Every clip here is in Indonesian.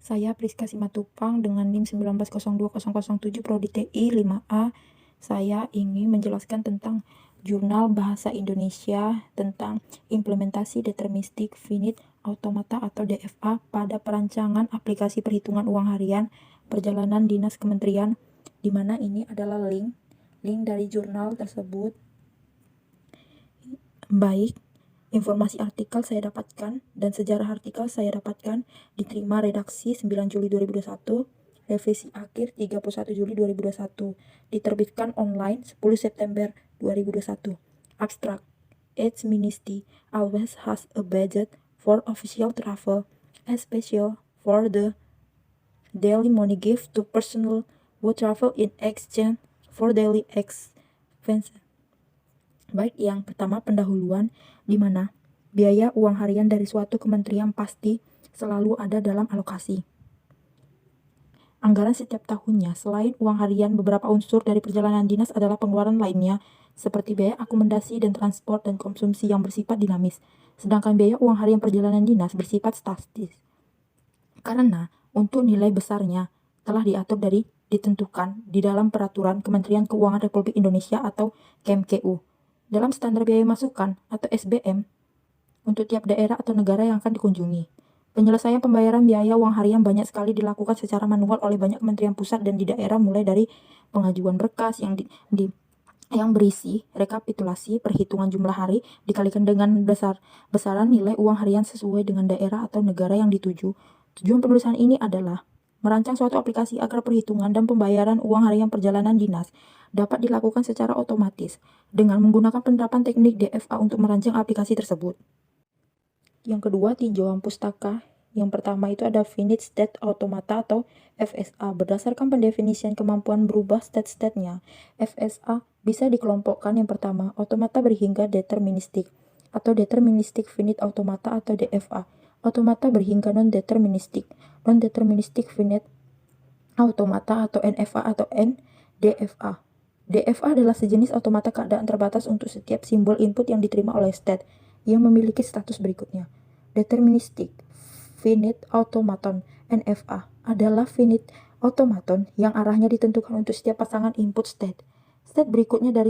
Saya Priska Simatupang dengan NIM 19020007 Prodi TI 5A. Saya ingin menjelaskan tentang Jurnal Bahasa Indonesia tentang implementasi deterministik finite automata atau DFA pada perancangan aplikasi perhitungan uang harian perjalanan dinas kementerian, di mana ini adalah link dari jurnal tersebut. Baik, informasi artikel saya dapatkan dan sejarah artikel saya dapatkan diterima redaksi 9 Juli 2021, revisi akhir 31 Juli 2021, diterbitkan online 10 September 2021. Abstrak, each ministry always has a budget for official travel, especially for the daily money gift to personnel who travel in exchange for daily expenses. Baik, yang pertama pendahuluan, di mana biaya uang harian dari suatu kementerian pasti selalu ada dalam alokasi anggaran setiap tahunnya. Selain uang harian, beberapa unsur dari perjalanan dinas adalah pengeluaran lainnya, seperti biaya akomodasi dan transport dan konsumsi yang bersifat dinamis. Sedangkan biaya uang harian perjalanan dinas bersifat statis. Karena untuk nilai besarnya telah ditentukan di dalam Peraturan Kementerian Keuangan Republik Indonesia atau KMKU. Dalam standar biaya masukan atau SBM untuk tiap daerah atau negara yang akan dikunjungi. Penyelesaian pembayaran biaya uang harian banyak sekali dilakukan secara manual oleh banyak kementerian pusat dan di daerah, mulai dari pengajuan berkas yang berisi rekapitulasi perhitungan jumlah hari dikalikan dengan besaran nilai uang harian sesuai dengan daerah atau negara yang dituju. Tujuan penulisan ini adalah merancang suatu aplikasi agar perhitungan dan pembayaran uang harian perjalanan dinas dapat dilakukan secara otomatis dengan menggunakan penerapan teknik DFA untuk merancang aplikasi tersebut. Yang kedua, tinjauan pustaka. Yang pertama itu ada Finite State Automata atau FSA. Berdasarkan pendefinisian kemampuan berubah state-nya, FSA bisa dikelompokkan. Yang pertama, automata berhingga deterministik atau Deterministic Finite Automata atau DFA. Automata berhingga non-deterministik Finite Automata atau NFA atau NDFA. DFA adalah sejenis automata keadaan terbatas untuk setiap simbol input yang diterima oleh state yang memiliki status berikutnya. Deterministic Finite Automaton NFA adalah finite automaton yang arahnya ditentukan untuk setiap pasangan input state. State berikutnya dari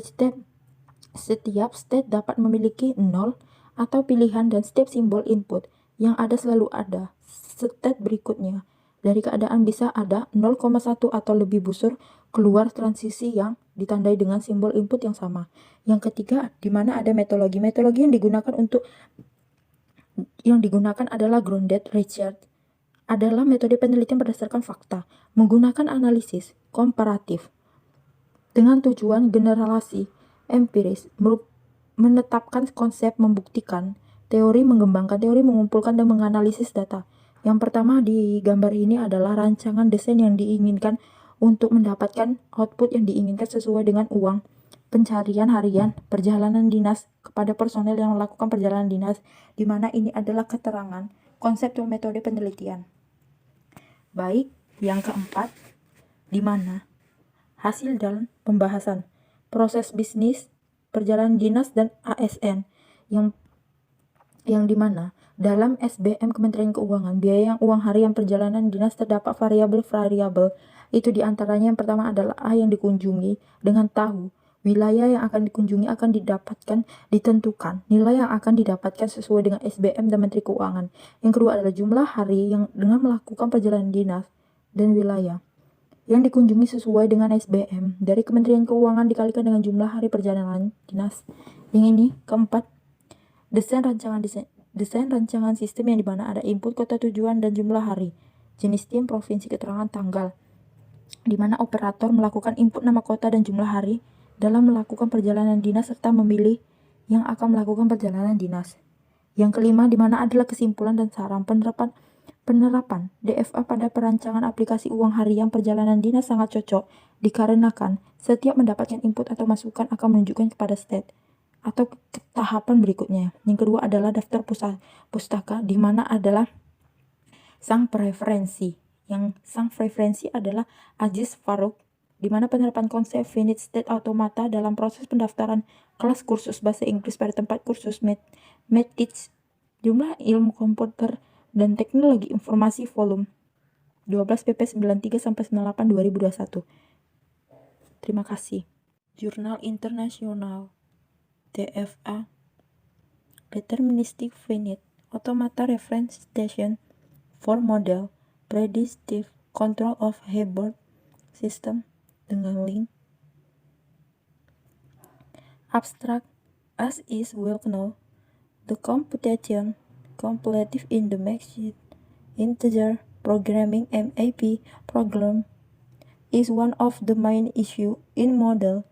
setiap state dapat memiliki 0 atau pilihan, dan setiap simbol input yang ada selalu ada. State berikutnya dari keadaan bisa ada 0,1 atau lebih busur keluar transisi yang ditandai dengan simbol input yang sama. Yang ketiga, di mana ada metodologi. Metodologi yang digunakan adalah grounded research, adalah metode penelitian berdasarkan fakta, menggunakan analisis komparatif dengan tujuan generalisasi empiris, menetapkan konsep, membuktikan teori, mengembangkan teori, mengumpulkan dan menganalisis data. Yang pertama di gambar ini adalah rancangan desain yang diinginkan untuk mendapatkan output yang diinginkan sesuai dengan uang pencarian harian perjalanan dinas kepada personel yang melakukan perjalanan dinas, di mana ini adalah keterangan konsep dan metode penelitian. Baik, yang keempat, di mana hasil dalam pembahasan proses bisnis perjalanan dinas dan ASN yang di mana dalam SBM Kementerian Keuangan, biaya uang harian perjalanan dinas terdapat variabel-variabel. Itu diantaranya yang pertama adalah A yang dikunjungi, dengan tahu wilayah yang akan dikunjungi akan ditentukan nilai yang akan didapatkan sesuai dengan SBM dan Menteri Keuangan. Yang kedua adalah jumlah hari yang dengan melakukan perjalanan dinas dan wilayah yang dikunjungi sesuai dengan SBM dari Kementerian Keuangan dikalikan dengan jumlah hari perjalanan dinas. Yang ini keempat, desain rancangan sistem yang dimana ada input kota tujuan dan jumlah hari, jenis tim, provinsi, keterangan tanggal, dimana operator melakukan input nama kota dan jumlah hari dalam melakukan perjalanan dinas serta memilih yang akan melakukan perjalanan dinas. Yang kelima, dimana adalah kesimpulan dan saran penerapan DFA pada perancangan aplikasi uang harian perjalanan dinas sangat cocok dikarenakan setiap mendapatkan input atau masukan akan menunjukkan kepada state atau tahapan berikutnya. Yang kedua adalah daftar pustaka, di mana adalah sang preferensi. Sang preferensi adalah Aziz Farouk, di mana penerapan konsep finite state automata dalam proses pendaftaran kelas kursus bahasa Inggris pada tempat kursus MedTeach jumlah ilmu komputer dan teknologi informasi volume 12 PP 93-98 2021. Terima kasih. Jurnal Internasional DFA Deterministic Finite Automata Reference Station for Model Predictive Control of Hybrid System dengan link. Abstract. As is well known, the computation completive in the mixed integer programming MAP program is one of the main issues in model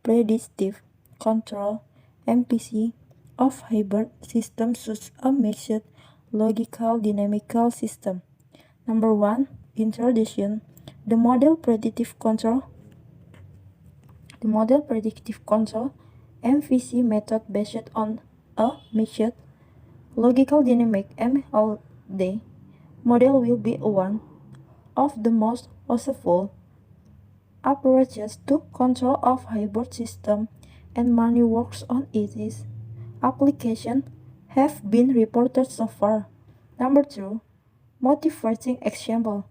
predictive control MPC of hybrid systems such a mixed logical dynamical system. Number 1. Introduction. The model predictive control MVC method based on a mixed logical dynamic MLD model will be one of the most useful approaches to control of hybrid system, and many works on its application have been reported so far. Number 2. Motivating example.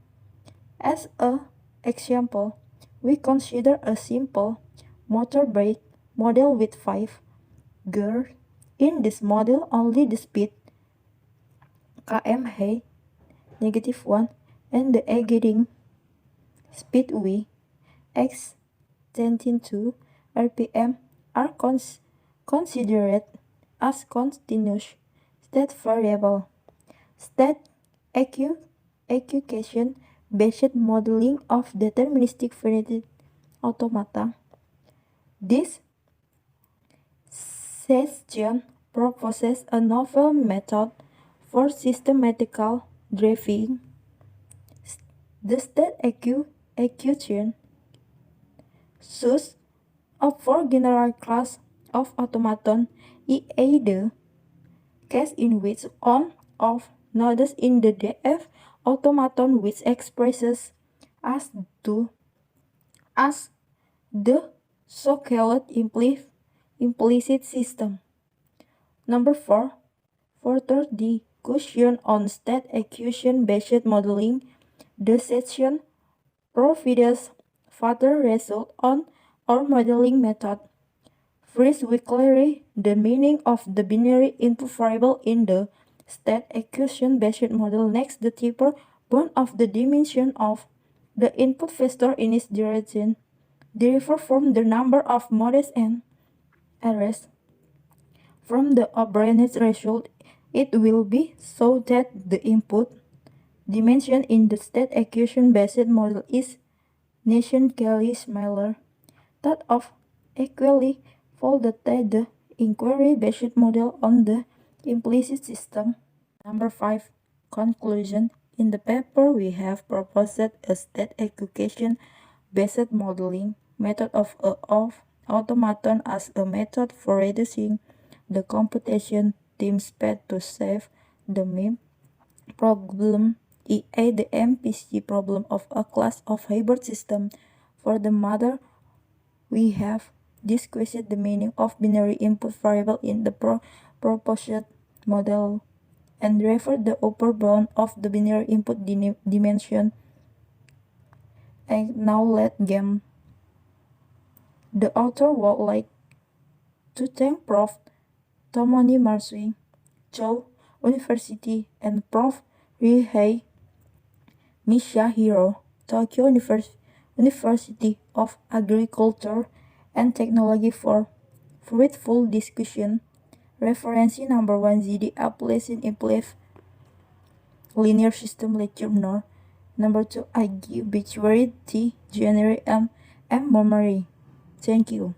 As an example, we consider a simple motorbike model with 5 gears. In this model, only the speed km/h -1 and the aggregating speed v x tending to rpm are considered as continuous state variable. State execution-based modeling of deterministic finite automata. This session proposes a novel method for systematical driving the state execution. Thus, a four general class of automaton, i.e. the case in which on-off nodes in the DF automaton which expresses as the so-called implicit system. Number 4. Further discussion on state execution-based modeling. The session provides further result on our modeling method. First, we clarify the meaning of the binary input variable in the state execution-based model. Next, the deeper bound of the dimension of the input vector in its direction derives from the number of modes and arrays. From the obtained result, it will be so that the input dimension in the state execution-based model is significantly smaller that of equally folded the inquiry-based model on the implicit system. Number 5. Conclusion. In the paper, we have proposed a state execution-based modeling method of automaton as a method for reducing the computation time spent to save the MIM problem, i.e. the MPC problem of a class of hybrid system. For the matter, we have discussed the meaning of binary input variable in the proposed model and referred the upper bound of the binary input dimension. And now let them. The author would like to thank Prof. Tomoni Marsui, Chow University, and Prof. Rihei Mishahiro, Tokyo University of Agriculture and Technology for fruitful discussion. Reference number 1 ZD Application Implicit Linear System Lecture No. Number 2 I give Beachbury T. January M. Memory. Thank you.